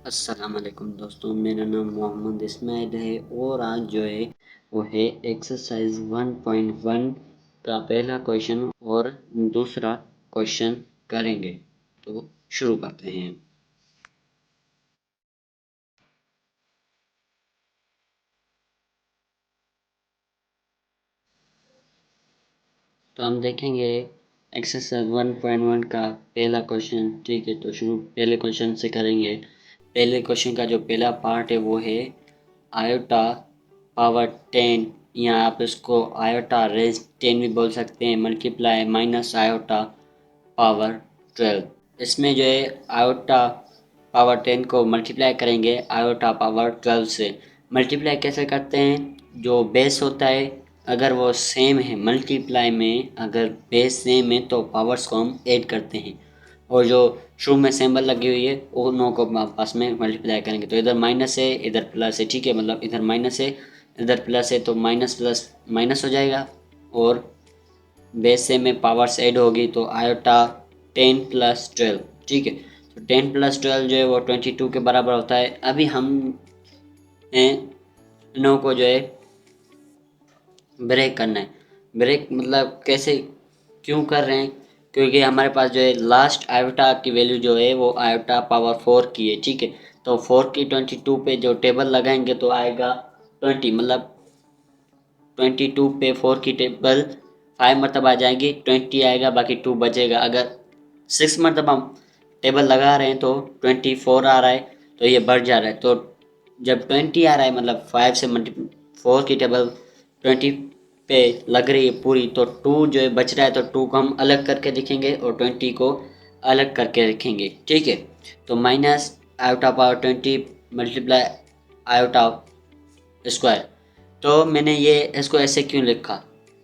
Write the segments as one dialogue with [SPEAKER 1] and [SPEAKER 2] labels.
[SPEAKER 1] अस्सलाम वालेकुम दोस्तों, मेरा नाम मोहम्मद इस्माइल है और आज जो है वो है एक्सरसाइज 1.1 का पहला क्वेश्चन और दूसरा क्वेश्चन करेंगे। तो शुरू करते हैं। तो हम देखेंगे एक्सरसाइज 1.1 का पहला क्वेश्चन। ठीक है, तो शुरू पहले क्वेश्चन से करेंगे। पहले क्वेश्चन का जो पहला पार्ट है वो है आयोटा पावर 10, या आप इसको आयोटा रेज 10 भी बोल सकते हैं, मल्टीप्लाई माइनस आयोटा पावर 12। इसमें जो है आयोटा पावर 10 को मल्टीप्लाई करेंगे आयोटा पावर 12 से। मल्टीप्लाई कैसे करते हैं? जो बेस होता है अगर वो सेम है, मल्टीप्लाई में अगर बेस सेम है तो पावर्स को हम ऐड करते हैं, और जो शुरू में सिंबल लगी हुई है उन को आपस में मल्टीप्लाई करेंगे। तो इधर माइनस है इधर प्लस है, ठीक है, मतलब इधर माइनस है इधर प्लस है, तो माइनस प्लस माइनस हो जाएगा और बेस से में पावर्स ऐड होगी तो आयोटा 10 + 12। ठीक है, तो 10 + 12 जो है वो 22 के बराबर होता है। अभी हम इन को जो है ब्रेक करना है। ब्रेक मतलब कैसे, क्यों कर रहे हैं? क्योंकि हमारे पास जो है लास्ट आयोटा की वैल्यू जो है वो आयोटा पावर 4 की है। ठीक है, तो 4 की 22 पे जो टेबल लगाएंगे तो आएगा 20, मतलब 22 पे 4 की टेबल 5 मरतबा आ जाएगी, 20 आएगा, बाकी 2 बचेगा। अगर 6 मरतबा हम टेबल लगा रहे हैं तो 24 आ रहा है, तो ये बढ़ जा रहा है। तो जब 20 आ रहा है मतलब 5 से मल्टी 4 की टेबल 20 पे लग रही है पूरी, तो 2 जो है बच रहा है, तो 2 को हम अलग करके लिखेंगे और 20 को अलग करके रखेंगे। ठीक है, तो minus iota power 20 multiply iota square. तो मैंने ये इसको ऐसे क्यों लिखा?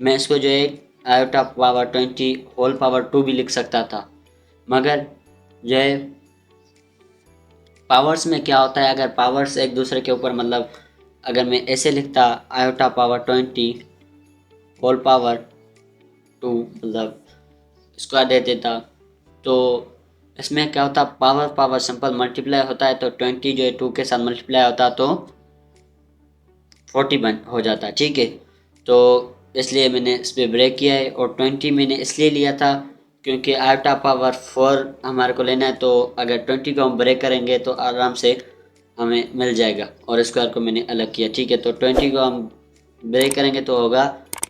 [SPEAKER 1] मैं इसको जो है आयोटा पावर 20 होल पावर 2 भी लिख सकता था, मगर जो है पावर्स में क्या होता है, अगर पावर्स एक दूसरे के ऊपर, मतलब अगर मैं ऐसे लिखता आयोटा पावर 20 होल पावर 2, मतलब स्क्वायर दे देता, तो इसमें क्या होता, पावर पावर सिंपल मल्टीप्लाई होता है, तो 20 जो है 2 के साथ मल्टीप्लाई होता तो 40 बन हो जाता। ठीक है, तो इसलिए मैंने इस पर ब्रेक किया है। और 20 मैंने इसलिए लिया था क्योंकि आयोटा पावर 4 हमारे को लेना है, तो अगर 20 को हम ब्रेक करेंगे तो आराम से हमें मिल जाएगा, और स्क्वायर को मैंने अलग किया। ठीक है, तो 20 को हम ब्रेक करेंगे तो होगा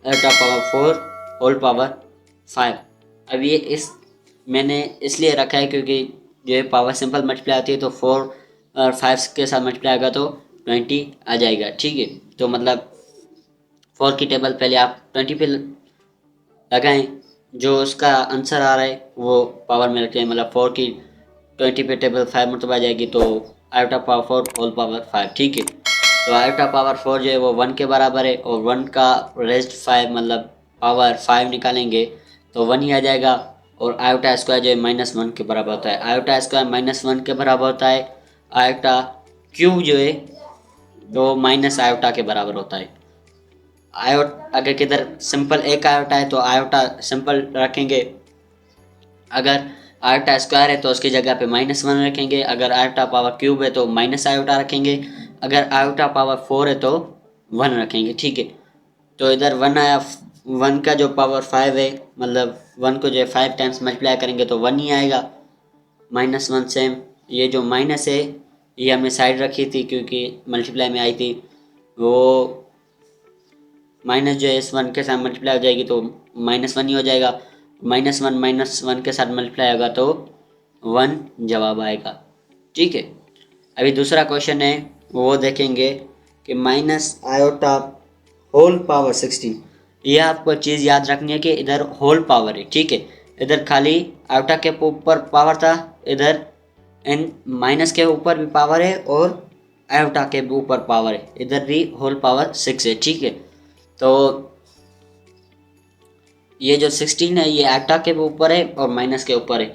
[SPEAKER 1] आयोटा पावर 4 होल पावर 5। अब ये इस मैंने इसलिए रखा है क्योंकि जो है पावर सिंपल मल्टीप्लाई आती है, तो 4 और 5 के साथ मल्टीप्लाई आएगा तो 20 आ जाएगा। ठीक है, तो मतलब 4 की टेबल पहले आप 20 पे लगाएं, जो उसका आंसर आ रहा है वो पावर में रखें, मतलब 4 की 20 पे टेबल 5 मरतबा आ जाएगी, तो आयोटा पावर 4 होल पावर 5। ठीक है, तो आयोटा पावर 4 जो है वो 1 के बराबर है, और 1 का रेस्ट 5 मतलब पावर 5 निकालेंगे तो 1 ही आ जाएगा। और आयोटा स्क्वायर जो है -1 के बराबर होता है। आयोटा स्क्वायर -1 के बराबर होता है। आयोटा क्यूब जो है वो माइनस आयोटा के बराबर होता है। आयोट अगर किधर सिंपल एक आयोटा है तो आयोटा सिंपल रखेंगे, अगर आयोटा स्क्वायर है तो उसकी जगह पे -1 रखेंगे, अगर आयोटा पावर क्यूब है तो माइनस आयोटा रखेंगे, अगर आयोटा पावर 4 है तो 1 रखेंगे। ठीक है, तो इधर 1 आया, 1 का जो पावर 5 है, मतलब 1 को जो है 5 टाइम्स मल्टीप्लाई करेंगे तो 1 ही आएगा। -1 सेम, ये जो माइनस है ये हमने साइड रखी थी क्योंकि मल्टीप्लाई में आई थी, वो माइनस जो है इस 1 के साथ मल्टीप्लाई हो जाएगी तो -1 ही हो जाएगा। -1 के साथ मल्टीप्लाई होगा तो 1 जवाब आएगा। ठीक है, अभी दूसरा क्वेश्चन है वो देखेंगे कि माइनस आयोटा होल पावर 16। ये आपको चीज़ याद रखनी है कि इधर होल पावर है। ठीक है, इधर खाली आयोटा के ऊपर पावर था, इधर एन माइनस के ऊपर भी पावर है और आयोटा के ऊपर पावर है, इधर भी होल पावर 6 है। ठीक है, तो ये जो 16 है ये आयोटा के ऊपर है और माइनस के ऊपर है।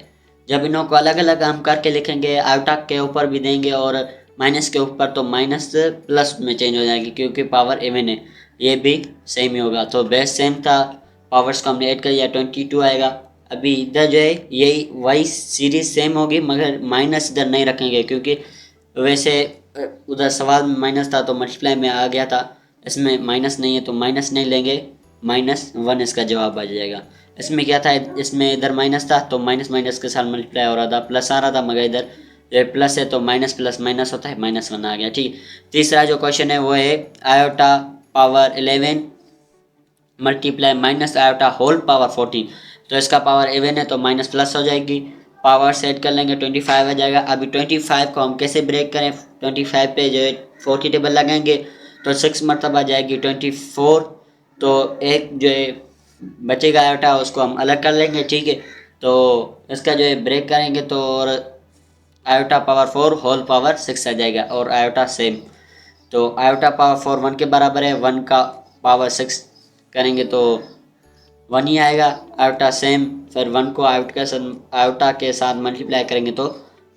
[SPEAKER 1] जब इन्हों को अलग अलग हम करके लिखेंगे, आयोटा के ऊपर भी देंगे और माइनस के ऊपर, तो माइनस प्लस में चेंज हो जाएगी क्योंकि पावर इवन है। ये भी सेम ही होगा, तो बेस सेम था, पावर्स को हमने ऐड कर दिया 22 आएगा। अभी इधर जो है यही वही सीरीज सेम होगी, मगर माइनस इधर नहीं रखेंगे क्योंकि वैसे उधर सवाल में माइनस था तो मल्टीप्लाई में आ गया था, इसमें माइनस नहीं है तो माइनस नहीं लेंगे, -1 इसका जवाब आ जाएगा। इसमें क्या था, इसमें इधर माइनस था तो माइनस माइनस के साथ मल्टीप्लाई हो रहा था, प्लस आ रहा था, मगर इधर जो प्लस है तो माइनस प्लस माइनस होता है, -1 आ गया। ठीक, तीसरा जो क्वेश्चन है वो है iota power 11 multiply minus iota whole power 14। तो इसका पावर 11 है तो माइनस प्लस हो जाएगी, पावर सेट कर लेंगे 25 आ जाएगा। अभी 25 को हम कैसे ब्रेक करें, 25 पे जो है 40 टेबल लगाएंगे तो 6 मरतबा जाएगी 24, तो एक जो है बचेगा आयोटा उसको हम अलग कर लेंगे। ठीक है, तो इसका जो है ब्रेक करेंगे तो और आयोटा पावर 4 होल पावर 6 आ जाएगा और आयोटा सेम। तो आयोटा पावर 4 1 के बराबर है, 1 का पावर 6 करेंगे तो 1 ही आएगा, आयोटा सेम, फिर 1 को आयोटा के साथ मल्टीप्लाई करेंगे तो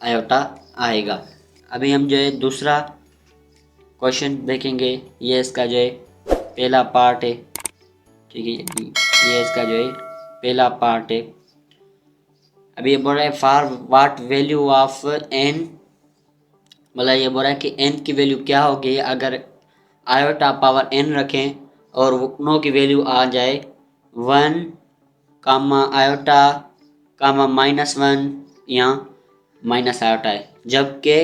[SPEAKER 1] आयोटा आएगा। अभी हम जो है दूसरा क्वेश्चन देखेंगे, ये इसका जो है पहला पार्ट है। ठीक है, ये इसका जो है पहला पार्ट है। अभी ये बोल रहा है for what value of n, मतलब ये बोल रहा है कि एन की वैल्यू क्या होगी अगर आयोटा पावर एन रखें और नो की वैल्यू आ जाए 1 कामा आयोटा कामा -1 या माइनस आयोटा है, जबकि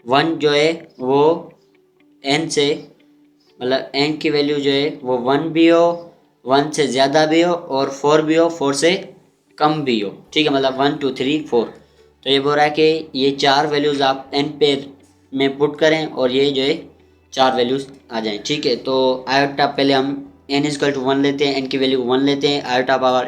[SPEAKER 1] 1 जो है वो एन से, मतलब एन की वैल्यू जो है वो 1 भी हो, 1 से ज़्यादा भी हो और 4 भी हो, 4 से कम भी हो। ठीक है, मतलब 1 2 3 4। तो ये बोल रहा है कि ये 4 वैल्यूज़ आप एन पे में पुट करें और ये जो है 4 वैल्यूज़ आ जाएं। ठीक है, तो आयोटा पहले हम n इजकल टू 1 लेते हैं, n की वैल्यू 1 लेते हैं, आयोटा पावर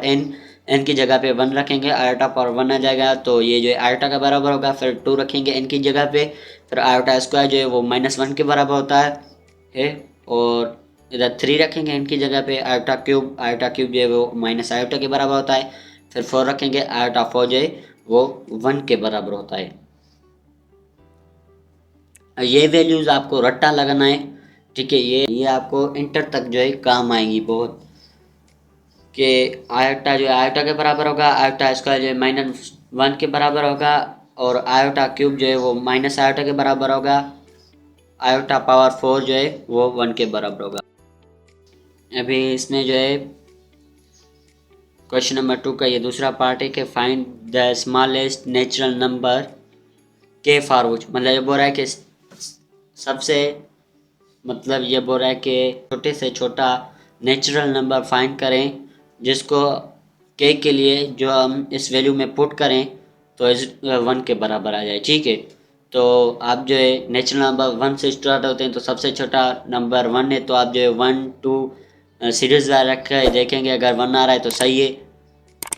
[SPEAKER 1] n की जगह पे 1 रखेंगे, आयोटा पावर 1 आ जाएगा तो ये जो है आयोटा का बराबर होगा। फिर 2 रखेंगे n की जगह पे, फिर आयोटा स्क्वायर जो है वो -1 के बराबर होता है और इधर 3 रखेंगे n की जगह पे, आयोटा क्यूब जो है वो माइनस आयोटा के बराबर होता है। फिर 4 रखेंगे, आयोटा 4 जो है वो 1 के बराबर होता है। ये वैल्यूज़ आपको रट्टा लगाना है। ठीक है, ये आपको इंटर तक जो है काम आएंगी बहुत, कि आयोटा जो है आयोटा के बराबर होगा, आयोटा स्क्वायर जो है -1 के बराबर होगा और आयोटा क्यूब जो है वो माइनस आयोटा के बराबर होगा, आयोटा पावर 4 जो है वो 1 के बराबर होगा। अभी इसमें जो है क्वेश्चन नंबर 2 का ये दूसरा पार्ट है कि find the smallest natural number के फॉर विच, मतलब ये बोल रहा है कि सबसे, मतलब ये बोल रहा है कि छोटे से छोटा नेचुरल नंबर फाइंड करें जिसको के लिए जो हम इस वैल्यू में पुट करें तो इस 1 के बराबर आ जाए। ठीक है, तो आप जो है नेचुरल नंबर 1 से स्टार्ट होते हैं तो सबसे छोटा नंबर 1 है, तो आप जो है 1 2 सीरीज वाला रख कर देखेंगे, अगर 1 आ रहा है तो सही है।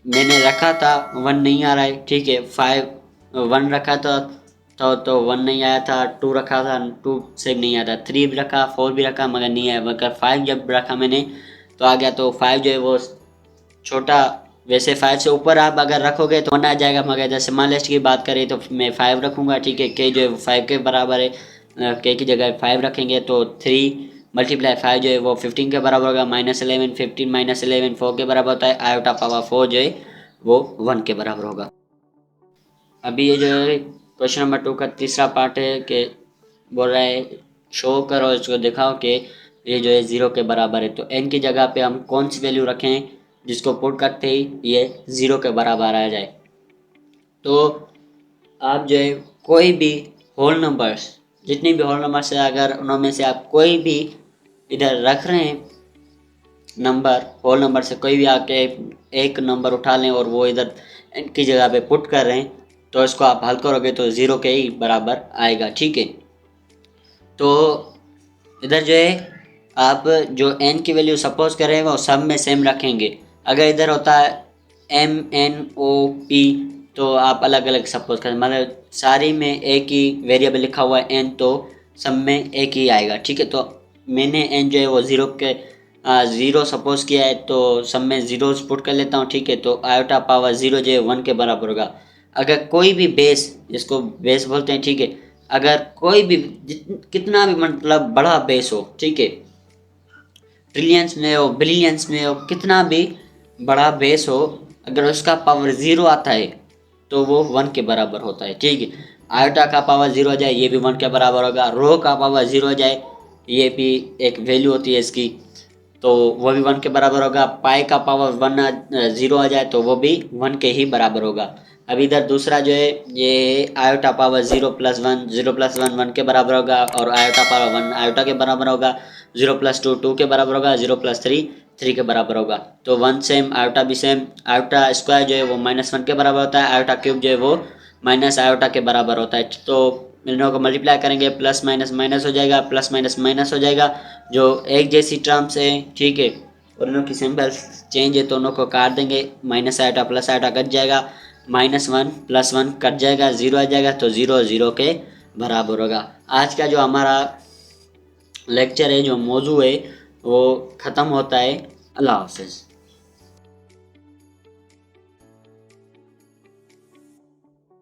[SPEAKER 1] मैंने रखा था 1 नहीं आ रहा है। ठीक है, 1 रखा था तो 1 नहीं आया था, 2 रखा था 2 से नहीं आया था, 3 भी रखा, 4 भी रखा मगर नहीं आया, मगर 5 जब रखा मैंने तो आ गया। तो 5 जो है वो छोटा, वैसे 5 से ऊपर आप अगर रखोगे तो 1 आ जाएगा, मगर जैसे स्मॉलेस्ट की बात करें तो मैं 5 रखूँगा। ठीक है, के जो है 5 के बराबर है, के की जगह 5 रखेंगे तो 3 मल्टीप्लाई 5 जो है वो 15 के बराबर होगा, -11 15 -11 4 के बराबर होता है, आयोटा पावर 4 जो है वो 1 के बराबर होगा। अभी ये जो है क्वेश्चन नंबर 2 का तीसरा पार्ट है कि बोल रहा है शो करो, इसको दिखाओ कि ये जो है 0 के बराबर है। तो n की जगह पे हम कौन सी वैल्यू रखें जिसको पुट करते ही ये 0 के बराबर आ जाए। तो आप जो है कोई भी होल नंबर्स, जितनी भी होल नंबर्स है, अगर उनमें से आप कोई भी इधर रख रहे हैं नंबर, होल नंबर से कोई भी आके एक नंबर उठा लें और वो इधर n की जगह पे पुट कर रहे हैं तो इसको आप हल करोगे तो 0 के ही बराबर आएगा। ठीक है, तो इधर जो है आप जो n की वैल्यू सपोज कर रहे हैं वो सब में सेम रखेंगे। अगर इधर होता है MNOP तो आप अलग अलग सपोज करें, मतलब सारी में एक ही वेरिएबल लिखा हुआ है n तो सब में एक ही आएगा। ठीक है, तो मैंने n जो है वो 0 सपोज किया है तो सब में 0 पुट कर लेता हूँ। ठीक है, तो आयोटा पावर 0 जो है 1 के बराबर होगा। अगर कोई भी बेस, जिसको बेस बोलते हैं, ठीक है, अगर कोई भी कितना भी मतलब बड़ा बेस हो, ठीक है, ट्रिलियंस में हो बिलियंस में हो, कितना भी बड़ा बेस हो, अगर उसका पावर 0 आता है तो वो 1 के बराबर होता है। ठीक है, आयोटा का पावर 0 हो जाए ये भी 1 के बराबर होगा। रो का पावर 0 हो जाए ये भी एक वैल्यू होती है इसकी, तो वो भी 1 के बराबर होगा। पाई का पावर 0 आ जाए तो वो भी 1 के ही बराबर होगा। अब इधर दूसरा जो है ये आयोटा पावर 0 प्लस 1, 0 प्लस 1 1 के बराबर होगा, और आयोटा पावर 1 आयोटा के बराबर होगा। 0 प्लस 2 2 के बराबर होगा। 0 प्लस 3 3 के बराबर होगा। तो 1 सेम, आयोटा भी सेम। आयोटा स्क्वायर जो है वो -1 के बराबर होता है, आयोटा क्यूब जो है वो माइनस आयोटा के बराबर होता है। तो इन दोनों को मल्टीप्लाई करेंगे, प्लस माइनस माइनस हो जाएगा, प्लस माइनस माइनस हो जाएगा, जो एक जैसी टर्म्स है, ठीक है। और इनों की सिंबल चेंज है तो उनों को काट देंगे, minus iota plus iota cut जाएगा, -1 + 1 कट जाएगा, 0 आ जाएगा, तो 0 0 के बराबर होगा। आज का जो हमारा लेक्चर है, जो मौजू है, वो ख़त्म होता है। अल्लाह हाफ़िज़।